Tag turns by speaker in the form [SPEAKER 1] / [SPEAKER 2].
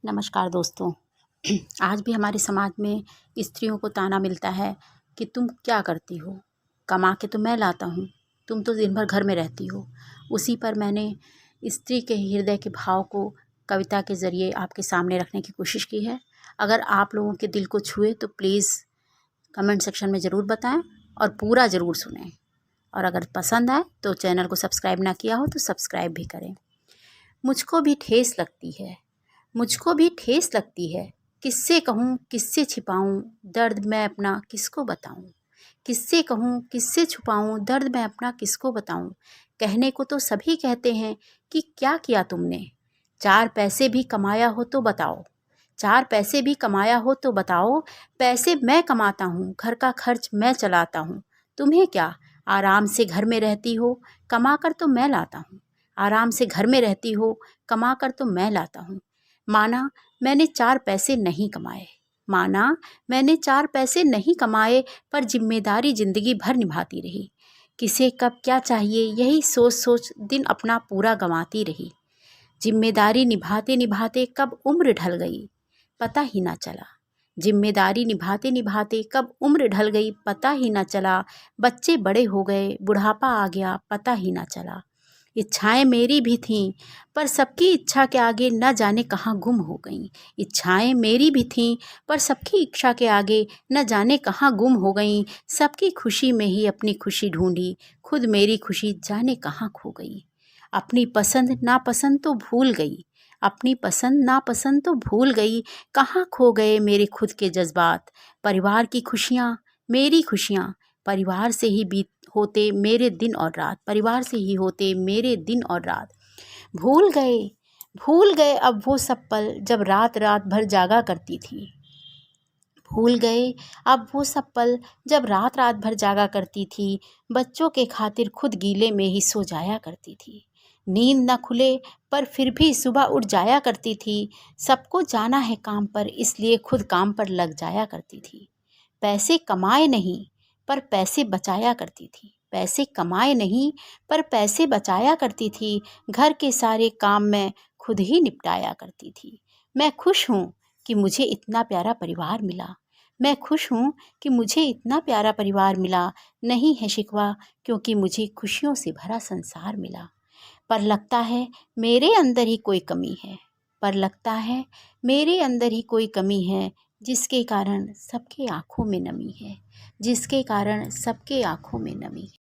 [SPEAKER 1] नमस्कार दोस्तों। आज भी हमारे समाज में स्त्रियों को ताना मिलता है कि तुम क्या करती हो, कमा के तो मैं लाता हूँ, तुम तो दिन भर घर में रहती हो। उसी पर मैंने स्त्री के हृदय के भाव को कविता के ज़रिए आपके सामने रखने की कोशिश की है। अगर आप लोगों के दिल को छुए तो प्लीज़ कमेंट सेक्शन में ज़रूर बताएं और पूरा ज़रूर सुनें। और अगर पसंद आए तो चैनल को सब्सक्राइब ना किया हो तो सब्सक्राइब भी करें। मुझको भी ठेस लगती है, मुझको भी ठेस लगती है, किससे कहूँ किससे छिपाऊँ, दर्द मैं अपना किसको बताऊँ। किससे कहूँ किससे छुपाऊँ, दर्द मैं अपना किसको बताऊँ। कहने को तो सभी कहते हैं कि क्या किया तुमने, 4 पैसे भी कमाया हो तो बताओ। 4 पैसे भी कमाया हो तो बताओ, पैसे मैं कमाता हूँ, घर का खर्च मैं चलाता हूँ। तुम्हें क्या, आराम से घर में रहती हो, कमा कर तो मैं लाता हूँ। आराम से घर में रहती हो, कमा कर तो मैं लाता हूँ। माना मैंने 4 पैसे नहीं कमाए, माना मैंने 4 पैसे नहीं कमाए, पर जिम्मेदारी ज़िंदगी भर निभाती रही। किसे कब क्या चाहिए यही सोच सोच दिन अपना पूरा गंवाती रही। जिम्मेदारी निभाते निभाते कब उम्र ढल गई, पता ही ना चला। जिम्मेदारी निभाते निभाते कब उम्र ढल गई, पता ही ना चला। बच्चे बड़े हो गए, बुढ़ापा आ गया, पता ही ना चला। इच्छाएं मेरी भी थीं, पर सबकी इच्छा के आगे न जाने कहाँ गुम हो गईं। इच्छाएं मेरी भी थीं, पर सबकी इच्छा के आगे न जाने कहाँ गुम हो गईं। सबकी खुशी में ही अपनी खुशी ढूंढी, खुद मेरी खुशी जाने कहाँ खो गई। अपनी पसंद नापसंद तो भूल गई, अपनी पसंद नापसंद तो भूल गई। कहाँ खो गए मेरे खुद के जज्बात। परिवार की खुशियाँ, मेरी खुशियाँ, परिवार से ही बीत होते मेरे दिन और रात। परिवार से ही होते मेरे दिन और रात। भूल गए, भूल गए अब वो सब पल जब रात रात भर जागा करती थी। भूल गए अब वो सब पल जब रात रात भर जागा करती थी। बच्चों के खातिर खुद गीले में ही सो जाया करती थी। नींद न खुले पर फिर भी सुबह उठ जाया करती थी। सबको जाना है काम पर, इसलिए खुद काम पर लग जाया करती थी। पैसे कमाए नहीं पर पैसे बचाया करती थी। पैसे कमाए नहीं पर पैसे बचाया करती थी। घर के सारे काम मैं खुद ही निपटाया करती थी। मैं खुश हूँ कि मुझे इतना प्यारा परिवार मिला। मैं खुश हूँ कि मुझे इतना प्यारा परिवार मिला। नहीं है शिकवा क्योंकि मुझे खुशियों से भरा संसार मिला। पर लगता है मेरे अंदर ही कोई कमी है, पर लगता है मेरे अंदर ही कोई कमी है, जिसके कारण सबके आँखों में नमी है, जिसके कारण सबके आँखों में नमी है।